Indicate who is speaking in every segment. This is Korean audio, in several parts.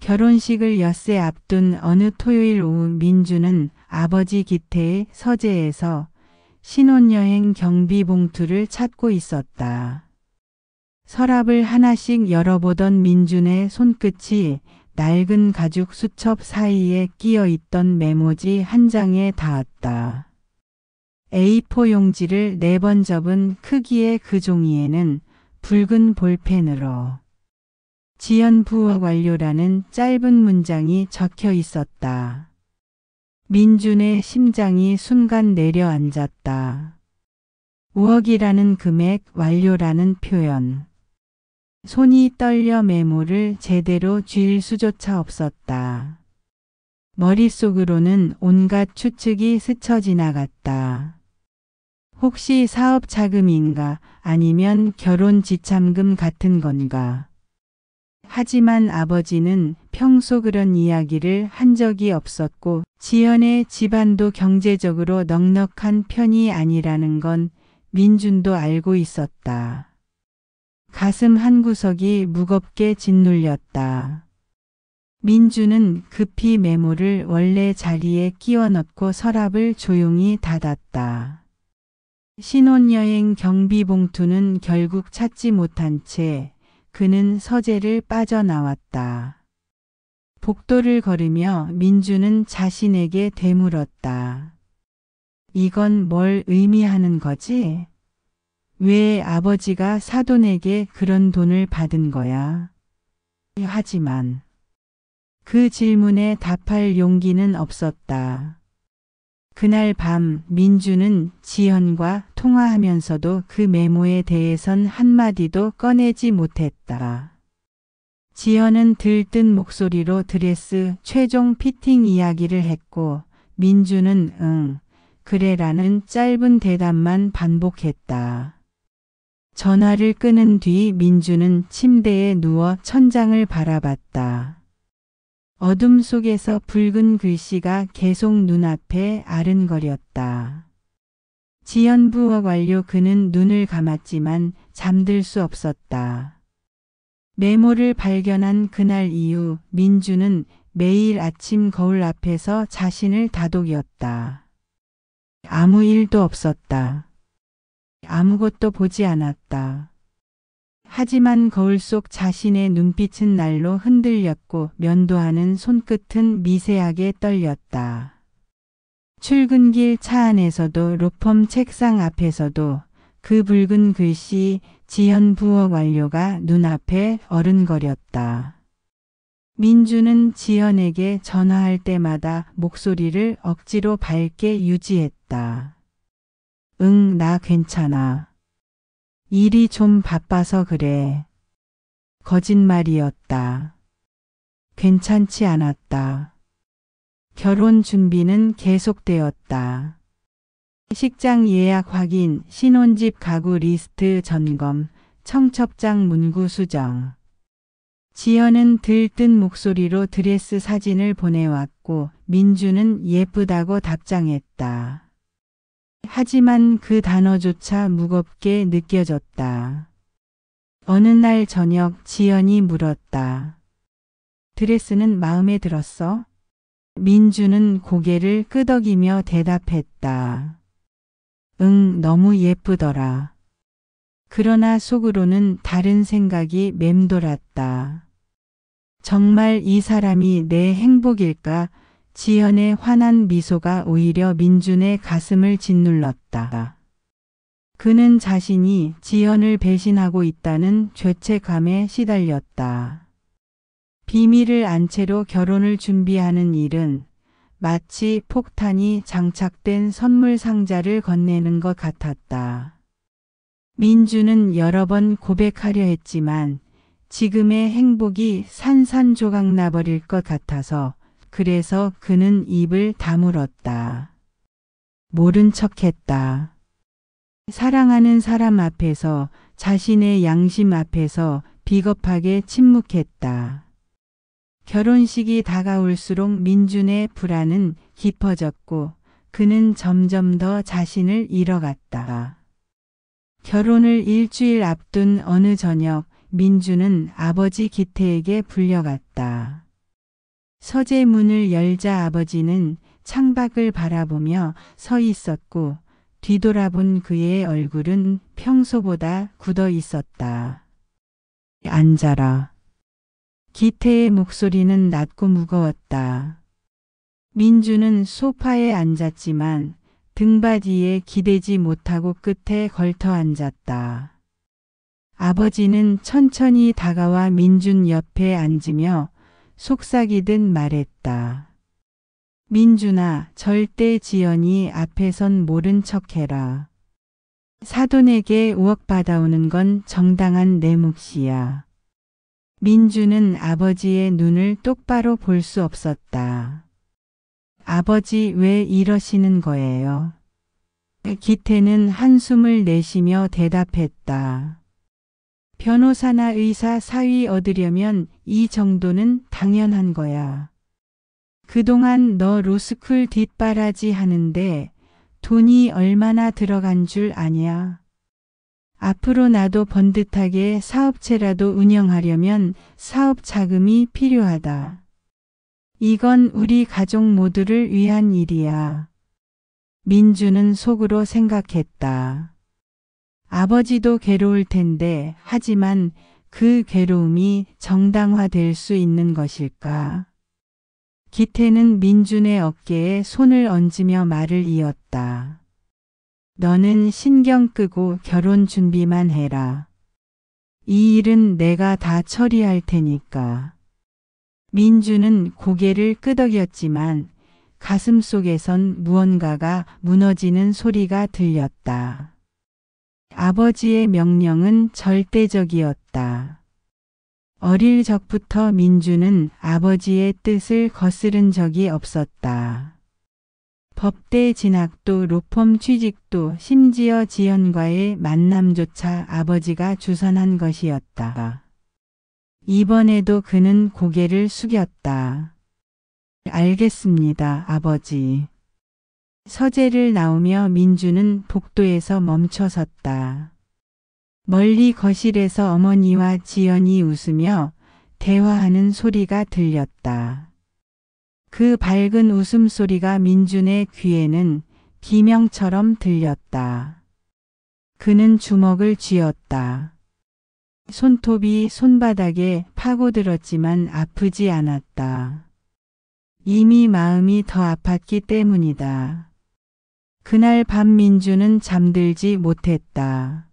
Speaker 1: 결혼식을 엿새 앞둔 어느 토요일 오후 민주는 아버지 기태의 서재에서 신혼여행 경비 봉투를 찾고 있었다. 서랍을 하나씩 열어보던 민준의 손끝이 낡은 가죽 수첩 사이에 끼어 있던 메모지 한 장에 닿았다. A4 용지를 4번 접은 크기의 그 종이에는 붉은 볼펜으로 지연 부업 완료라는 짧은 문장이 적혀 있었다. 민준의 심장이 순간 내려앉았다. 5억이라는 금액, 완료라는 표현. 손이 떨려 메모를 제대로 쥘 수조차 없었다. 머릿속으로는 온갖 추측이 스쳐 지나갔다. 혹시 사업 자금인가, 아니면 결혼 지참금 같은 건가. 하지만 아버지는 평소 그런 이야기를 한 적이 없었고 지연의 집안도 경제적으로 넉넉한 편이 아니라는 건 민준도 알고 있었다. 가슴 한구석이 무겁게 짓눌렸다. 민준은 급히 메모를 원래 자리에 끼워 넣고 서랍을 조용히 닫았다. 신혼여행 경비 봉투는 결국 찾지 못한 채 그는 서재를 빠져나왔다. 복도를 걸으며 민주는 자신에게 되물었다. 이건 뭘 의미하는 거지? 왜 아버지가 사돈에게 그런 돈을 받은 거야? 하지만 그 질문에 답할 용기는 없었다. 그날 밤 민주는 지연과 통화하면서도 그 메모에 대해선 한마디도 꺼내지 못했다. 지연은 들뜬 목소리로 드레스 최종 피팅 이야기를 했고 민주는 응, 그래라는 짧은 대답만 반복했다. 전화를 끊은 뒤 민주는 침대에 누워 천장을 바라봤다. 어둠 속에서 붉은 글씨가 계속 눈앞에 아른거렸다. 지연 부업 완료. 그는 눈을 감았지만 잠들 수 없었다. 메모를 발견한 그날 이후 민주는 매일 아침 거울 앞에서 자신을 다독였다. 아무 일도 없었다. 아무것도 보지 않았다. 하지만 거울 속 자신의 눈빛은 날로 흔들렸고 면도하는 손끝은 미세하게 떨렸다. 출근길 차 안에서도 로펌 책상 앞에서도 그 붉은 글씨 지연 부업 완료가 눈앞에 어른거렸다. 민주는 지연에게 전화할 때마다 목소리를 억지로 밝게 유지했다. 응, 나 괜찮아. 일이 좀 바빠서 그래. 거짓말이었다. 괜찮지 않았다. 결혼 준비는 계속되었다. 식장 예약 확인, 신혼집 가구 리스트 점검, 청첩장 문구 수정. 지연은 들뜬 목소리로 드레스 사진을 보내왔고 민주는 예쁘다고 답장했다. 하지만 그 단어조차 무겁게 느껴졌다. 어느 날 저녁 지연이 물었다. 드레스는 마음에 들었어? 민주는 고개를 끄덕이며 대답했다. 응, 너무 예쁘더라. 그러나 속으로는 다른 생각이 맴돌았다. 정말 이 사람이 내 행복일까? 지연의 환한 미소가 오히려 민준의 가슴을 짓눌렀다. 그는 자신이 지연을 배신하고 있다는 죄책감에 시달렸다. 비밀을 안 채로 결혼을 준비하는 일은 마치 폭탄이 장착된 선물 상자를 건네는 것 같았다. 민주는 여러 번 고백하려 했지만 지금의 행복이 산산조각 나버릴 것 같아서 그래서 그는 입을 다물었다. 모른 척했다. 사랑하는 사람 앞에서 자신의 양심 앞에서 비겁하게 침묵했다. 결혼식이 다가올수록 민준의 불안은 깊어졌고 그는 점점 더 자신을 잃어갔다. 결혼을 일주일 앞둔 어느 저녁 민주는 아버지 기태에게 불려갔다. 서재 문을 열자 아버지는 창밖을 바라보며 서 있었고 뒤돌아본 그의 얼굴은 평소보다 굳어 있었다. 앉아라. 기태의 목소리는 낮고 무거웠다. 민주는 소파에 앉았지만 등받이에 기대지 못하고 끝에 걸터 앉았다. 아버지는 천천히 다가와 민준 옆에 앉으며 속삭이듯 말했다. 민준아, 절대 지연이 앞에선 모른 척해라. 사돈에게 5억 받아오는 건 정당한 내 몫이야. 민준은 아버지의 눈을 똑바로 볼 수 없었다. 아버지 왜 이러시는 거예요? 기태는 한숨을 내쉬며 대답했다. 변호사나 의사 사위 얻으려면 이 정도는 당연한 거야. 그동안 너 로스쿨 뒷바라지 하는데 돈이 얼마나 들어간 줄 아냐? 앞으로 나도 번듯하게 사업체라도 운영하려면 사업 자금이 필요하다. 이건 우리 가족 모두를 위한 일이야. 민주는 속으로 생각했다. 아버지도 괴로울 텐데 하지만 그 괴로움이 정당화될 수 있는 것일까? 기태는 민준의 어깨에 손을 얹으며 말을 이었다. 너는 신경 끄고 결혼 준비만 해라. 이 일은 내가 다 처리할 테니까. 민준은 고개를 끄덕였지만 가슴 속에선 무언가가 무너지는 소리가 들렸다. 아버지의 명령은 절대적이었다. 어릴 적부터 민주는 아버지의 뜻을 거스른 적이 없었다. 법대 진학도 로펌 취직도 심지어 지연과의 만남조차 아버지가 주선한 것이었다. 이번에도 그는 고개를 숙였다. 알겠습니다, 아버지. 서재를 나오며 민주는 복도에서 멈춰섰다. 멀리 거실에서 어머니와 지연이 웃으며 대화하는 소리가 들렸다. 그 밝은 웃음소리가 민준의 귀에는 비명처럼 들렸다. 그는 주먹을 쥐었다. 손톱이 손바닥에 파고들었지만 아프지 않았다. 이미 마음이 더 아팠기 때문이다. 그날 밤 민주는 잠들지 못했다.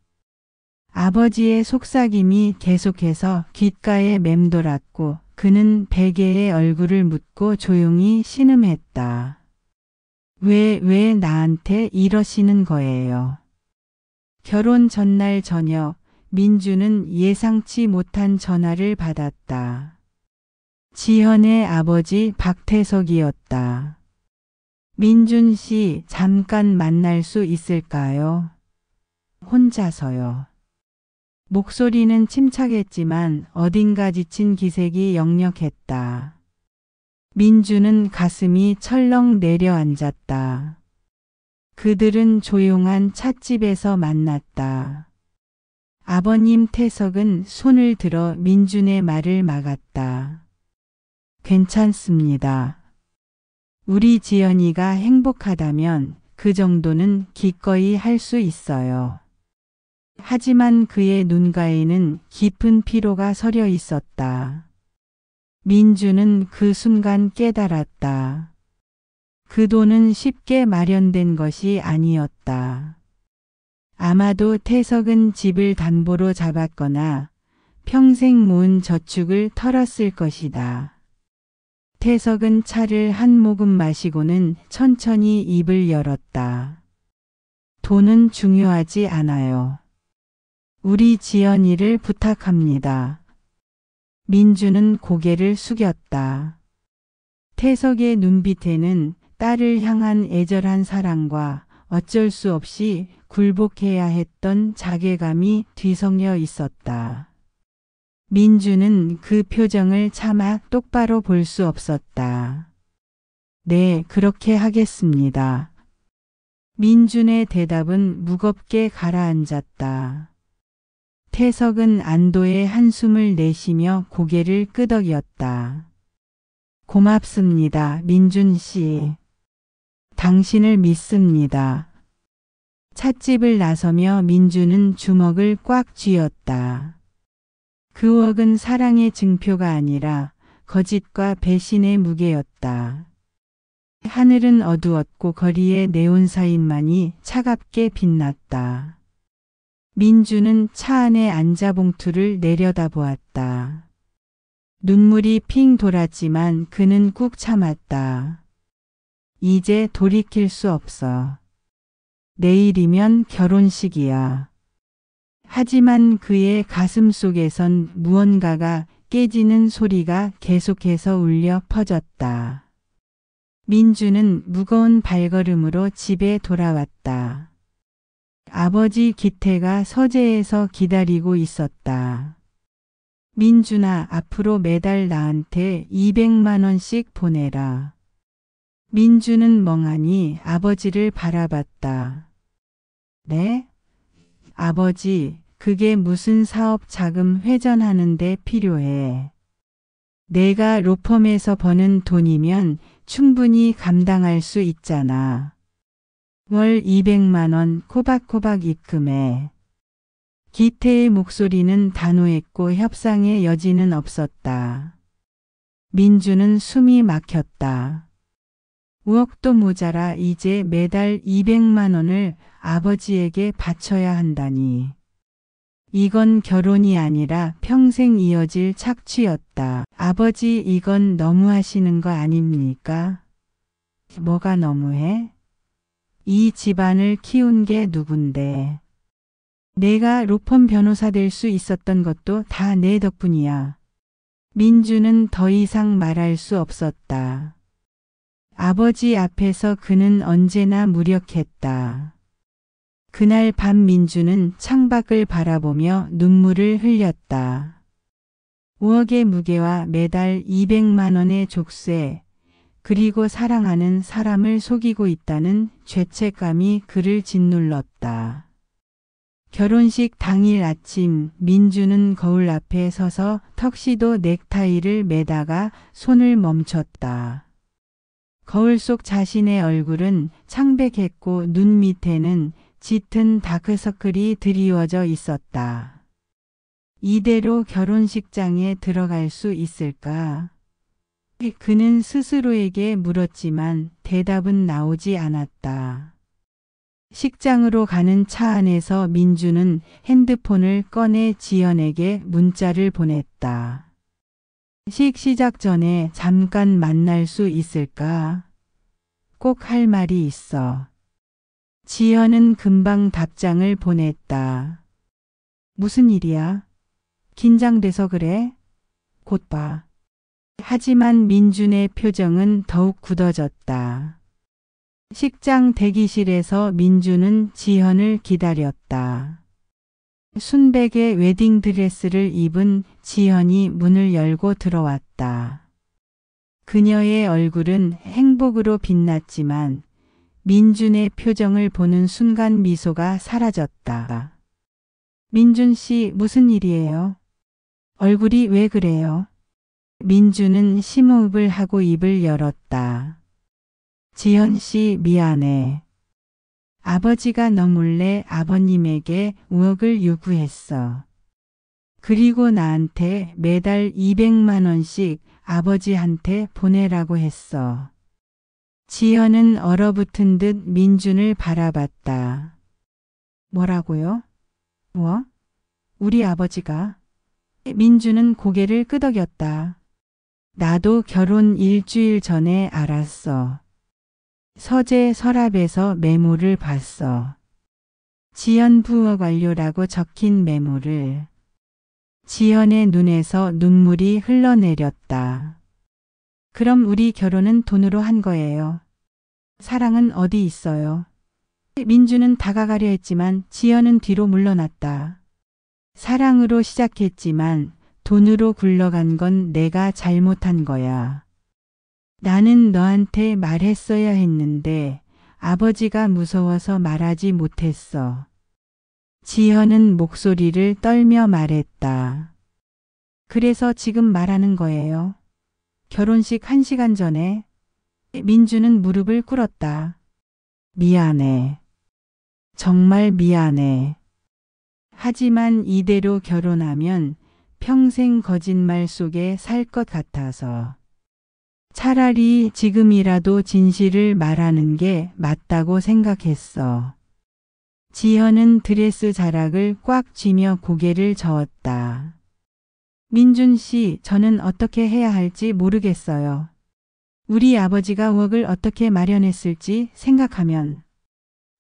Speaker 1: 아버지의 속삭임이 계속해서 귓가에 맴돌았고 그는 베개에 얼굴을 묻고 조용히 신음했다. 왜 나한테 이러시는 거예요? 결혼 전날 저녁 민주는 예상치 못한 전화를 받았다. 지현의 아버지 박태석이었다. 민준 씨, 잠깐 만날 수 있을까요? 혼자서요. 목소리는 침착했지만 어딘가 지친 기색이 역력했다. 민주는 가슴이 철렁 내려앉았다. 그들은 조용한 찻집에서 만났다. 아버님 태석은 손을 들어 민준의 말을 막았다. 괜찮습니다. 우리 지연이가 행복하다면 그 정도는 기꺼이 할 수 있어요. 하지만 그의 눈가에는 깊은 피로가 서려 있었다. 민주는 그 순간 깨달았다. 그 돈은 쉽게 마련된 것이 아니었다. 아마도 태석은 집을 담보로 잡았거나 평생 모은 저축을 털었을 것이다. 태석은 차를 한 모금 마시고는 천천히 입을 열었다. 돈은 중요하지 않아요. 우리 지연이를 부탁합니다. 민주는 고개를 숙였다. 태석의 눈빛에는 딸을 향한 애절한 사랑과 어쩔 수 없이 굴복해야 했던 자괴감이 뒤섞여 있었다. 민주는 그 표정을 차마 똑바로 볼 수 없었다. 네, 그렇게 하겠습니다. 민준의 대답은 무겁게 가라앉았다. 태석은 안도의 한숨을 내쉬며 고개를 끄덕였다. 고맙습니다, 민준 씨. 당신을 믿습니다. 찻집을 나서며 민주는 주먹을 꽉 쥐었다. 그 5억은 사랑의 증표가 아니라 거짓과 배신의 무게였다. 하늘은 어두웠고 거리의 네온사인만이 차갑게 빛났다. 민주는 차 안에 앉아 봉투를 내려다보았다. 눈물이 핑 돌았지만 그는 꾹 참았다. 이제 돌이킬 수 없어. 내일이면 결혼식이야. 하지만 그의 가슴 속에선 무언가가 깨지는 소리가 계속해서 울려 퍼졌다. 민주는 무거운 발걸음으로 집에 돌아왔다. 아버지 기태가 서재에서 기다리고 있었다. 민준아, 앞으로 매달 나한테 200만 원씩 보내라. 민주는 멍하니 아버지를 바라봤다. 네? 아버지, 그게 무슨 사업 자금 회전하는 데 필요해. 내가 로펌에서 버는 돈이면 충분히 감당할 수 있잖아. 월 200만 원 코박코박 입금해. 기태의 목소리는 단호했고 협상의 여지는 없었다. 민주는 숨이 막혔다. 5억도 모자라 이제 매달 200만 원을 아버지에게 바쳐야 한다니. 이건 결혼이 아니라 평생 이어질 착취였다. 아버지, 이건 너무하시는 거 아닙니까? 뭐가 너무해? 이 집안을 키운 게 누군데. 내가 로펌 변호사 될 수 있었던 것도 다 내 덕분이야. 민주는 더 이상 말할 수 없었다. 아버지 앞에서 그는 언제나 무력했다. 그날 밤 민주는 창밖을 바라보며 눈물을 흘렸다. 5억의 무게와 매달 200만 원의 족쇄, 그리고 사랑하는 사람을 속이고 있다는 죄책감이 그를 짓눌렀다. 결혼식 당일 아침 민주는 거울 앞에 서서 턱시도 넥타이를 매다가 손을 멈췄다. 거울 속 자신의 얼굴은 창백했고 눈 밑에는 짙은 다크서클이 드리워져 있었다. 이대로 결혼식장에 들어갈 수 있을까? 그는 스스로에게 물었지만 대답은 나오지 않았다. 식장으로 가는 차 안에서 민주는 핸드폰을 꺼내 지연에게 문자를 보냈다. 시작 전에 잠깐 만날 수 있을까? 꼭 할 말이 있어. 지연은 금방 답장을 보냈다. 무슨 일이야? 긴장돼서 그래? 곧 봐. 하지만 민준의 표정은 더욱 굳어졌다. 식장 대기실에서 민주는 지연을 기다렸다. 순백의 웨딩드레스를 입은 지연이 문을 열고 들어왔다. 그녀의 얼굴은 행복으로 빛났지만 민준의 표정을 보는 순간 미소가 사라졌다. 민준 씨, 무슨 일이에요? 얼굴이 왜 그래요? 민주는 심호흡을 하고 입을 열었다. 지연 씨, 미안해. 아버지가 너 몰래 아버님에게 5억을 요구했어. 그리고 나한테 매달 200만 원씩 아버지한테 보내라고 했어. 지연은 얼어붙은 듯 민준을 바라봤다. 뭐라고요? 뭐? 우리 아버지가? 민주는 고개를 끄덕였다. 나도 결혼 일주일 전에 알았어. 서재 서랍에서 메모를 봤어. 지연 부엌 완료라고 적힌 메모를. 지연의 눈에서 눈물이 흘러내렸다. 그럼 우리 결혼은 돈으로 한 거예요. 사랑은 어디 있어요? 민주는 다가가려 했지만 지연은 뒤로 물러났다. 사랑으로 시작했지만 돈으로 굴러간 건 내가 잘못한 거야. 나는 너한테 말했어야 했는데 아버지가 무서워서 말하지 못했어. 지연은 목소리를 떨며 말했다. 그래서 지금 말하는 거예요. 결혼식 1시간 전에. 민주는 무릎을 꿇었다. 미안해. 정말 미안해. 하지만 이대로 결혼하면 평생 거짓말 속에 살 것 같아서. 차라리 지금이라도 진실을 말하는 게 맞다고 생각했어. 지현은 드레스 자락을 꽉 쥐며 고개를 저었다. 민준 씨, 저는 어떻게 해야 할지 모르겠어요. 우리 아버지가 5억을 어떻게 마련했을지 생각하면.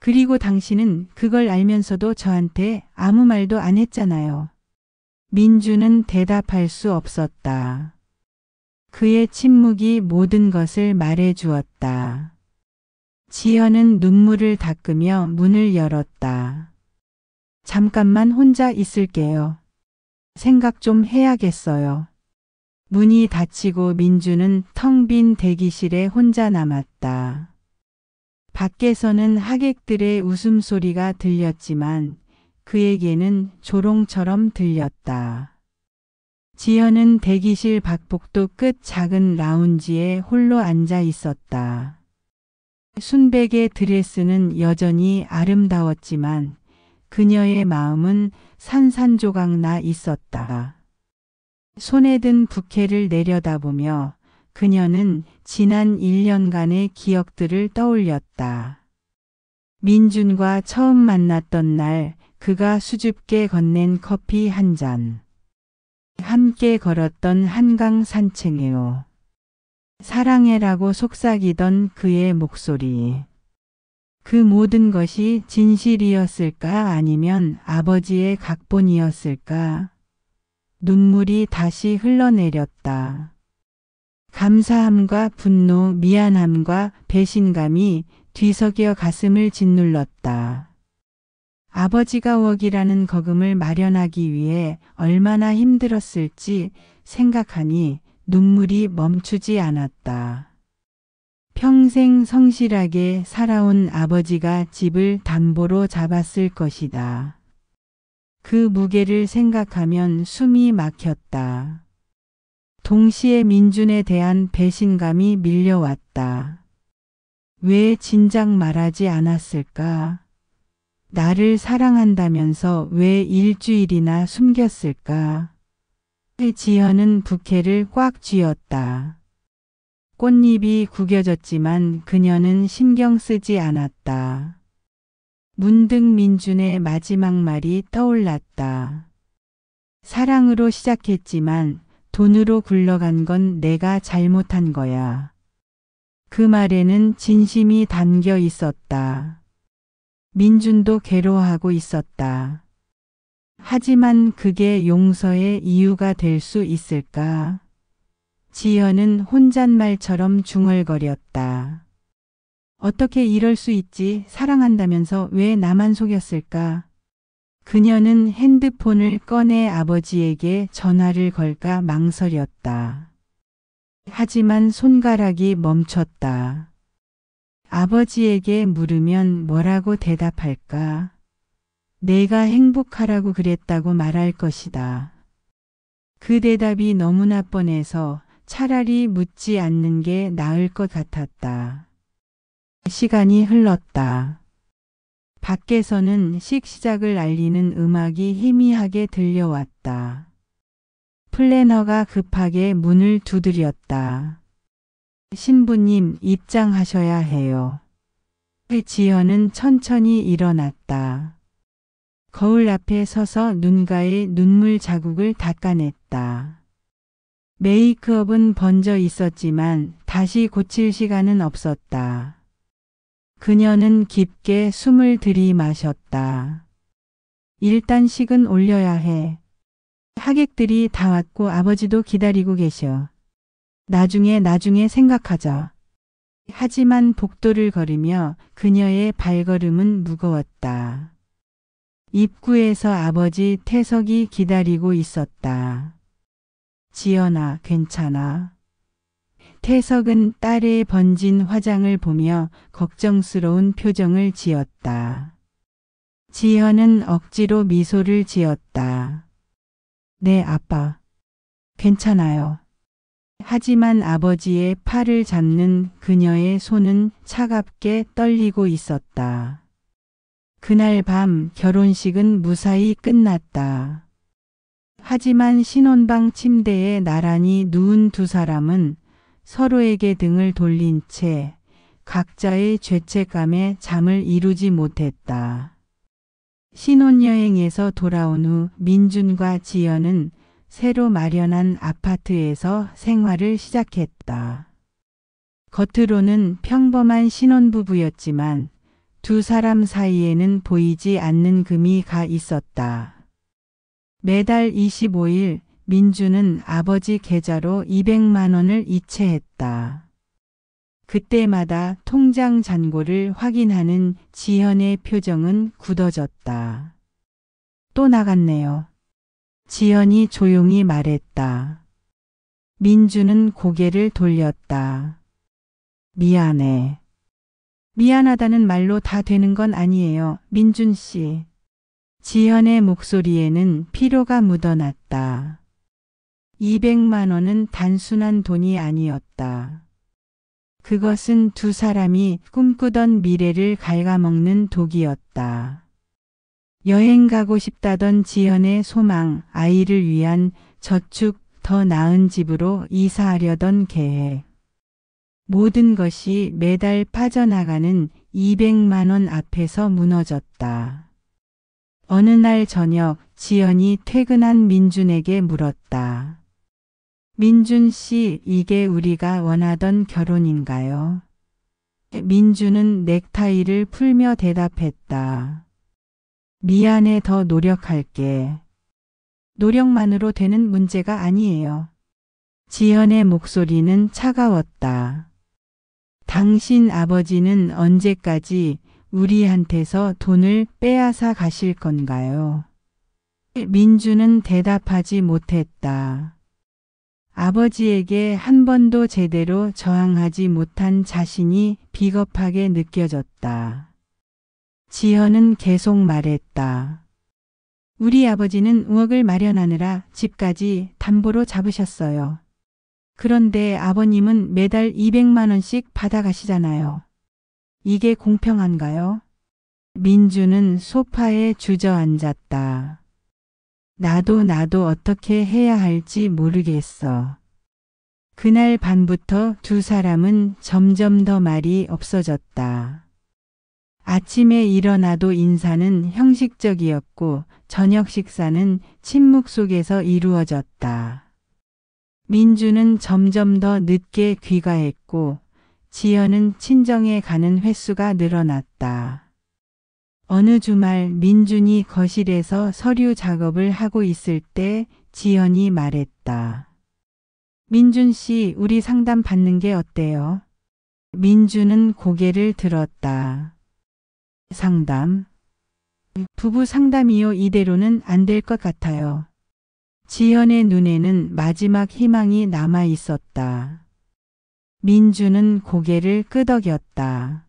Speaker 1: 그리고 당신은 그걸 알면서도 저한테 아무 말도 안 했잖아요. 민주는 대답할 수 없었다. 그의 침묵이 모든 것을 말해 주었다. 지현은 눈물을 닦으며 문을 열었다. 잠깐만 혼자 있을게요. 생각 좀 해야겠어요. 문이 닫히고 민주는 텅 빈 대기실에 혼자 남았다. 밖에서는 하객들의 웃음소리가 들렸지만 그에게는 조롱처럼 들렸다. 지현은 대기실 밖복도 끝 작은 라운지에 홀로 앉아 있었다. 순백의 드레스는 여전히 아름다웠지만 그녀의 마음은 산산조각 나 있었다. 손에 든 부케를 내려다보며 그녀는 지난 1년간의 기억들을 떠올렸다. 민준과 처음 만났던 날 그가 수줍게 건넨 커피 한 잔. 함께 걸었던 한강 산책로. 사랑해라고 속삭이던 그의 목소리. 그 모든 것이 진실이었을까 아니면 아버지의 각본이었을까? 눈물이 다시 흘러내렸다. 감사함과 분노, 미안함과 배신감이 뒤섞여 가슴을 짓눌렀다. 아버지가 5억이라는 거금을 마련하기 위해 얼마나 힘들었을지 생각하니 눈물이 멈추지 않았다. 평생 성실하게 살아온 아버지가 집을 담보로 잡았을 것이다. 그 무게를 생각하면 숨이 막혔다. 동시에 민준에 대한 배신감이 밀려왔다. 왜 진작 말하지 않았을까? 나를 사랑한다면서 왜 일주일이나 숨겼을까? 지현은 부케를 꽉 쥐었다. 꽃잎이 구겨졌지만 그녀는 신경 쓰지 않았다. 문득 민준의 마지막 말이 떠올랐다. 사랑으로 시작했지만 돈으로 굴러간 건 내가 잘못한 거야. 그 말에는 진심이 담겨 있었다. 민준도 괴로워하고 있었다. 하지만 그게 용서의 이유가 될 수 있을까? 지현은 혼잣말처럼 중얼거렸다. 어떻게 이럴 수 있지? 사랑한다면서 왜 나만 속였을까? 그녀는 핸드폰을 꺼내 아버지에게 전화를 걸까 망설였다. 하지만 손가락이 멈췄다. 아버지에게 물으면 뭐라고 대답할까? 내가 행복하라고 그랬다고 말할 것이다. 그 대답이 너무나 뻔해서 차라리 묻지 않는 게 나을 것 같았다. 시간이 흘렀다. 밖에서는 식시작을 알리는 음악이 희미하게 들려왔다. 플래너가 급하게 문을 두드렸다. 신부님, 입장하셔야 해요. 지현은 천천히 일어났다. 거울 앞에 서서 눈가에 눈물 자국을 닦아냈다. 메이크업은 번져 있었지만 다시 고칠 시간은 없었다. 그녀는 깊게 숨을 들이마셨다. 일단 식은 올려야 해. 하객들이 다 왔고 아버지도 기다리고 계셔. 나중에 생각하자. 하지만 복도를 걸으며 그녀의 발걸음은 무거웠다. 입구에서 아버지 태석이 기다리고 있었다. 지연아, 괜찮아? 태석은 딸의 번진 화장을 보며 걱정스러운 표정을 지었다. 지연은 억지로 미소를 지었다. 네, 아빠. 괜찮아요. 하지만 아버지의 팔을 잡는 그녀의 손은 차갑게 떨리고 있었다. 그날 밤 결혼식은 무사히 끝났다. 하지만 신혼방 침대에 나란히 누운 두 사람은 서로에게 등을 돌린 채 각자의 죄책감에 잠을 이루지 못했다. 신혼여행에서 돌아온 후 민준과 지연은 새로 마련한 아파트에서 생활을 시작했다. 겉으로는 평범한 신혼부부였지만 두 사람 사이에는 보이지 않는 금이 가 있었다. 매달 25일 민주는 아버지 계좌로 200만 원을 이체했다. 그때마다 통장 잔고를 확인하는 지연의 표정은 굳어졌다. 또 나갔네요. 지연이 조용히 말했다. 민주는 고개를 돌렸다. 미안해. 미안하다는 말로 다 되는 건 아니에요, 민준 씨. 지연의 목소리에는 피로가 묻어났다. 200만 원은 단순한 돈이 아니었다. 그것은 두 사람이 꿈꾸던 미래를 갉아먹는 독이었다. 여행 가고 싶다던 지연의 소망, 아이를 위한 저축, 더 나은 집으로 이사하려던 계획. 모든 것이 매달 빠져나가는 200만 원 앞에서 무너졌다. 어느 날 저녁 지연이 퇴근한 민준에게 물었다. 민준 씨, 이게 우리가 원하던 결혼인가요? 민준은 넥타이를 풀며 대답했다. 미안해, 더 노력할게. 노력만으로 되는 문제가 아니에요. 지연의 목소리는 차가웠다. 당신 아버지는 언제까지 우리한테서 돈을 빼앗아 가실 건가요? 민주는 대답하지 못했다. 아버지에게 한 번도 제대로 저항하지 못한 자신이 비겁하게 느껴졌다. 지연은 계속 말했다. 우리 아버지는 5억을 마련하느라 집까지 담보로 잡으셨어요. 그런데 아버님은 매달 200만 원씩 받아가시잖아요. 이게 공평한가요? 민주는 소파에 주저앉았다. 나도 어떻게 해야 할지 모르겠어. 그날 밤부터 두 사람은 점점 더 말이 없어졌다. 아침에 일어나도 인사는 형식적이었고 저녁 식사는 침묵 속에서 이루어졌다. 민주는 점점 더 늦게 귀가했고 지연은 친정에 가는 횟수가 늘어났다. 어느 주말 민준이 거실에서 서류 작업을 하고 있을 때 지연이 말했다. 민준 씨, 우리 상담 받는 게 어때요? 민준은 고개를 들었다. 상담? 부부 상담이요. 이대로는 안 될 것 같아요. 지연의 눈에는 마지막 희망이 남아 있었다. 민주는 고개를 끄덕였다.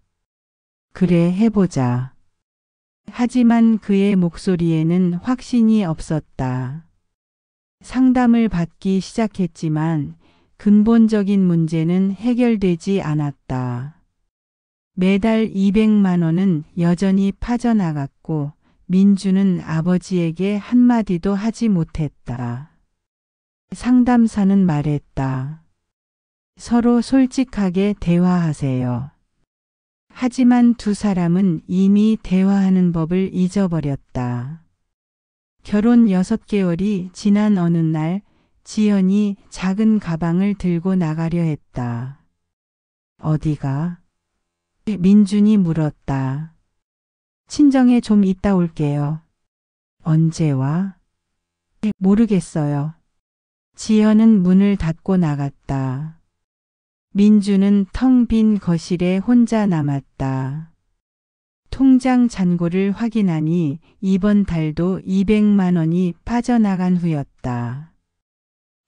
Speaker 1: 그래, 해보자. 하지만 그의 목소리에는 확신이 없었다. 상담을 받기 시작했지만 근본적인 문제는 해결되지 않았다. 매달 200만 원은 여전히 빠져나갔고 민주는 아버지에게 한마디도 하지 못했다. 상담사는 말했다. 서로 솔직하게 대화하세요. 하지만 두 사람은 이미 대화하는 법을 잊어버렸다. 결혼 6개월이 지난 어느 날 지연이 작은 가방을 들고 나가려 했다. 어디가? 민준이 물었다. 친정에 좀 있다 올게요. 언제 와? 모르겠어요. 지연은 문을 닫고 나갔다. 민주는 텅 빈 거실에 혼자 남았다. 통장 잔고를 확인하니 이번 달도 200만 원이 빠져나간 후였다.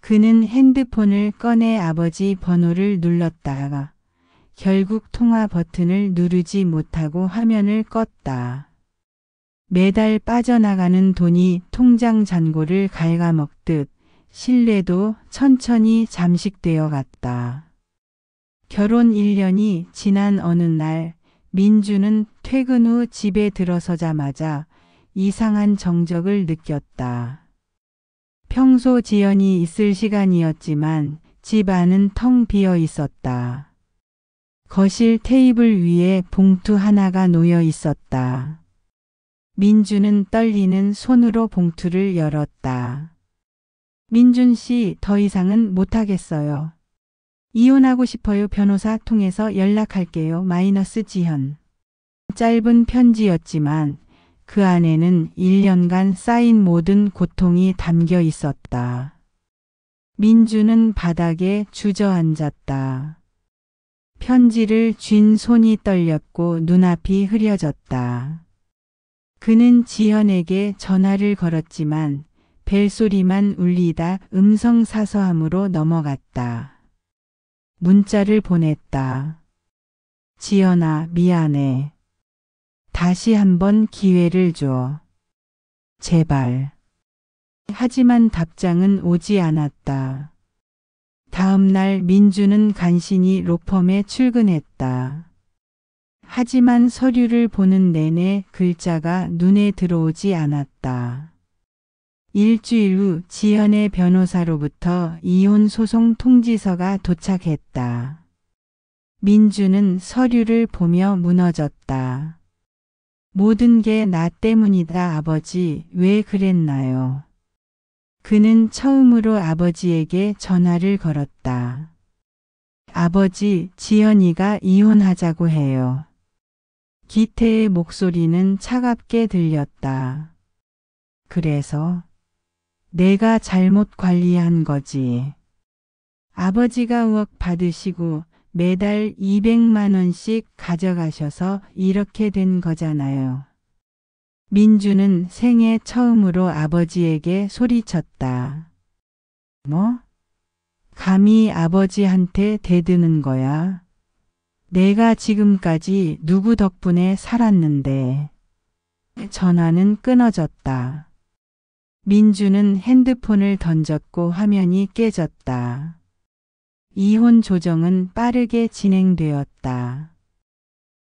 Speaker 1: 그는 핸드폰을 꺼내 아버지 번호를 눌렀다가 결국 통화 버튼을 누르지 못하고 화면을 껐다. 매달 빠져나가는 돈이 통장 잔고를 갉아먹듯 신뢰도 천천히 잠식되어 갔다. 결혼 1년이 지난 어느 날 민주는 퇴근 후 집에 들어서자마자 이상한 정적을 느꼈다. 평소 지연이 있을 시간이었지만 집 안은 텅 비어 있었다. 거실 테이블 위에 봉투 하나가 놓여 있었다. 민주는 떨리는 손으로 봉투를 열었다. 민준 씨, 더 이상은 못하겠어요. 이혼하고 싶어요. 변호사 통해서 연락할게요. 지현. 짧은 편지였지만 그 안에는 1년간 쌓인 모든 고통이 담겨 있었다. 민주는 바닥에 주저앉았다. 편지를 쥔 손이 떨렸고 눈앞이 흐려졌다. 그는 지현에게 전화를 걸었지만 벨소리만 울리다 음성사서함으로 넘어갔다. 문자를 보냈다. 지연아, 미안해. 다시 한번 기회를 줘. 제발. 하지만 답장은 오지 않았다. 다음 날 민주는 간신히 로펌에 출근했다. 하지만 서류를 보는 내내 글자가 눈에 들어오지 않았다. 일주일 후 지현의 변호사로부터 이혼 소송 통지서가 도착했다. 민주는 서류를 보며 무너졌다. 모든 게 나 때문이다. 아버지, 왜 그랬나요? 그는 처음으로 아버지에게 전화를 걸었다. 아버지, 지연이가 이혼하자고 해요. 기태의 목소리는 차갑게 들렸다. 그래서 내가 잘못 관리한 거지. 아버지가 5억 받으시고 매달 200만 원씩 가져가셔서 이렇게 된 거잖아요. 민주는 생애 처음으로 아버지에게 소리쳤다. 뭐? 감히 아버지한테 대드는 거야? 내가 지금까지 누구 덕분에 살았는데. 전화는 끊어졌다. 민주는 핸드폰을 던졌고 화면이 깨졌다. 이혼 조정은 빠르게 진행되었다.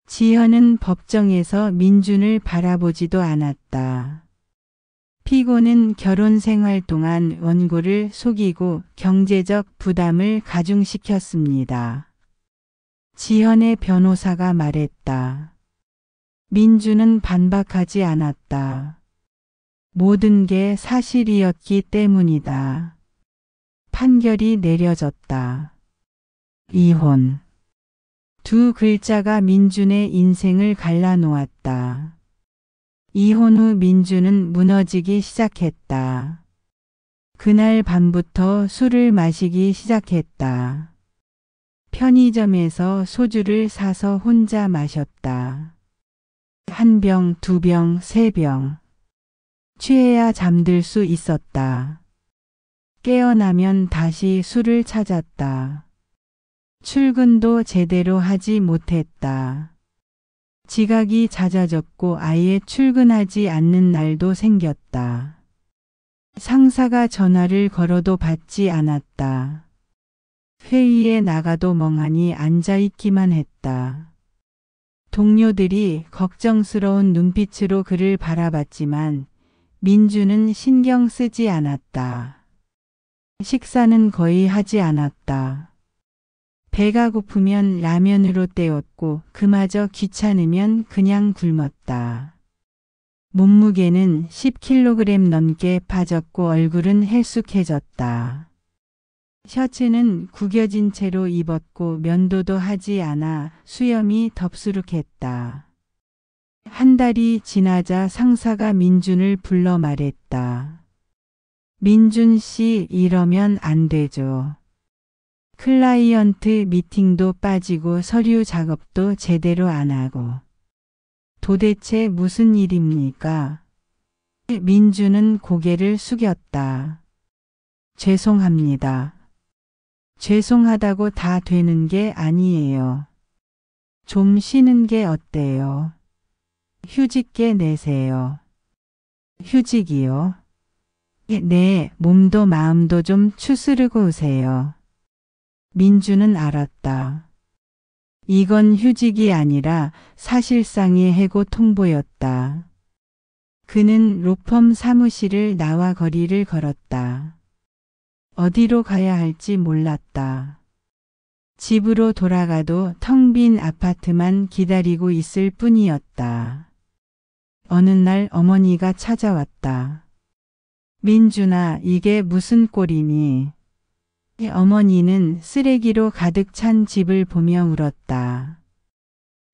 Speaker 1: 지현은 법정에서 민준을 바라보지도 않았다. 피고는 결혼 생활 동안 원고를 속이고 경제적 부담을 가중시켰습니다. 지현의 변호사가 말했다. 민주는 반박하지 않았다. 모든 게 사실이었기 때문이다. 판결이 내려졌다. 이혼. 두 글자가 민준의 인생을 갈라놓았다. 이혼 후 민준은 무너지기 시작했다. 그날 밤부터 술을 마시기 시작했다. 편의점에서 소주를 사서 혼자 마셨다. 한 병, 두 병, 세 병. 취해야 잠들 수 있었다. 깨어나면 다시 술을 찾았다. 출근도 제대로 하지 못했다. 지각이 잦아졌고 아예 출근하지 않는 날도 생겼다. 상사가 전화를 걸어도 받지 않았다. 회의에 나가도 멍하니 앉아있기만 했다. 동료들이 걱정스러운 눈빛으로 그를 바라봤지만 민주는 신경 쓰지 않았다. 식사는 거의 하지 않았다. 배가 고프면 라면으로 때웠고 그마저 귀찮으면 그냥 굶었다. 몸무게는 10kg 넘게 빠졌고 얼굴은 헬쑥해졌다. 셔츠는 구겨진 채로 입었고 면도도 하지 않아 수염이 덥수룩했다. 한 달이 지나자 상사가 민준을 불러 말했다. 민준 씨, 이러면 안 되죠. 클라이언트 미팅도 빠지고 서류 작업도 제대로 안 하고. 도대체 무슨 일입니까? 민주는 고개를 숙였다. 죄송합니다. 죄송하다고 다 되는 게 아니에요. 좀 쉬는 게 어때요? 휴직계 내세요. 휴직이요? 네, 몸도 마음도 좀 추스르고 오세요. 민주는 알았다. 이건 휴직이 아니라 사실상의 해고 통보였다. 그는 로펌 사무실을 나와 거리를 걸었다. 어디로 가야 할지 몰랐다. 집으로 돌아가도 텅 빈 아파트만 기다리고 있을 뿐이었다. 어느 날 어머니가 찾아왔다. 민준아, 이게 무슨 꼴이니? 어머니는 쓰레기로 가득 찬 집을 보며 울었다.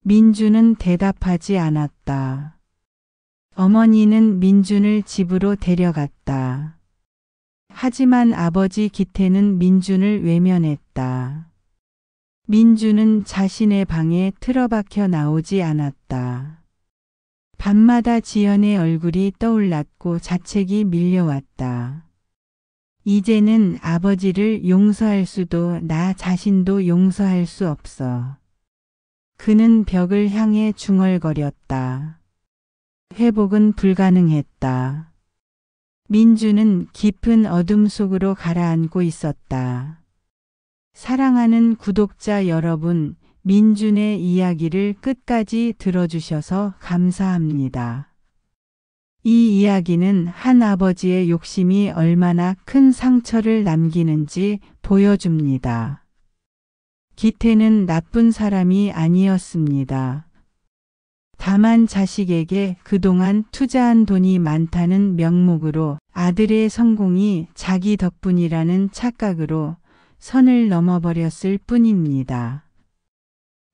Speaker 1: 민준은 대답하지 않았다. 어머니는 민준을 집으로 데려갔다. 하지만 아버지 기태는 민준을 외면했다. 민준은 자신의 방에 틀어박혀 나오지 않았다. 밤마다 지연의 얼굴이 떠올랐고 자책이 밀려왔다. 이제는 아버지를 용서할 수도 나 자신도 용서할 수 없어. 그는 벽을 향해 중얼거렸다. 회복은 불가능했다. 민주는 깊은 어둠 속으로 가라앉고 있었다. 사랑하는 구독자 여러분, 민준의 이야기를 끝까지 들어주셔서 감사합니다. 이 이야기는 한 아버지의 욕심이 얼마나 큰 상처를 남기는지 보여줍니다. 기태는 나쁜 사람이 아니었습니다. 다만 자식에게 그동안 투자한 돈이 많다는 명목으로 아들의 성공이 자기 덕분이라는 착각으로 선을 넘어버렸을 뿐입니다.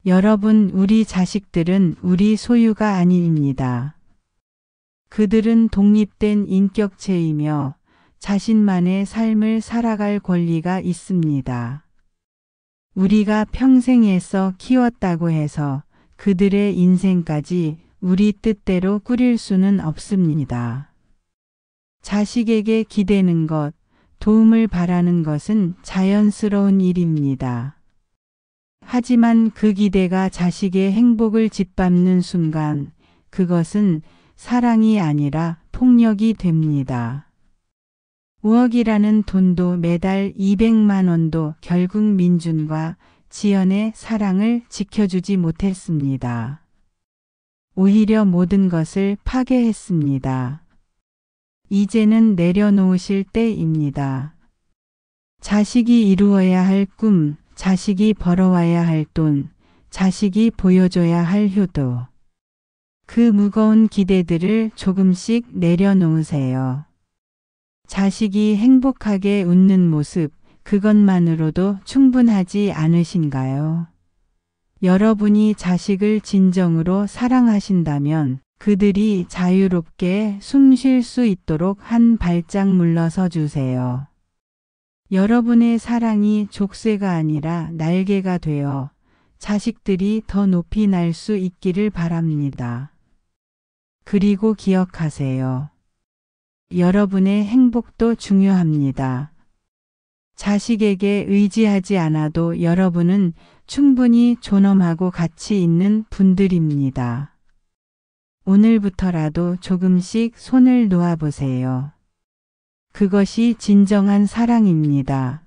Speaker 1: 여러분, 우리 자식들은 우리 소유가 아닙니다. 그들은 독립된 인격체이며 자신만의 삶을 살아갈 권리가 있습니다. 우리가 평생 애써 키웠다고 해서 그들의 인생까지 우리 뜻대로 꾸릴 수는 없습니다. 자식에게 기대는 것, 도움을 바라는 것은 자연스러운 일입니다. 하지만 그 기대가 자식의 행복을 짓밟는 순간 그것은 사랑이 아니라 폭력이 됩니다. 5억이라는 돈도 매달 200만 원도 결국 민준과 지연의 사랑을 지켜주지 못했습니다. 오히려 모든 것을 파괴했습니다. 이제는 내려놓으실 때입니다. 자식이 이루어야 할 꿈, 자식이 벌어와야 할 돈, 자식이 보여줘야 할 효도. 그 무거운 기대들을 조금씩 내려놓으세요. 자식이 행복하게 웃는 모습, 그것만으로도 충분하지 않으신가요? 여러분이 자식을 진정으로 사랑하신다면 그들이 자유롭게 숨 쉴 수 있도록 한 발짝 물러서 주세요. 여러분의 사랑이 족쇄가 아니라 날개가 되어 자식들이 더 높이 날 수 있기를 바랍니다. 그리고 기억하세요. 여러분의 행복도 중요합니다. 자식에게 의지하지 않아도 여러분은 충분히 존엄하고 가치 있는 분들입니다. 오늘부터라도 조금씩 손을 놓아보세요. 그것이 진정한 사랑입니다.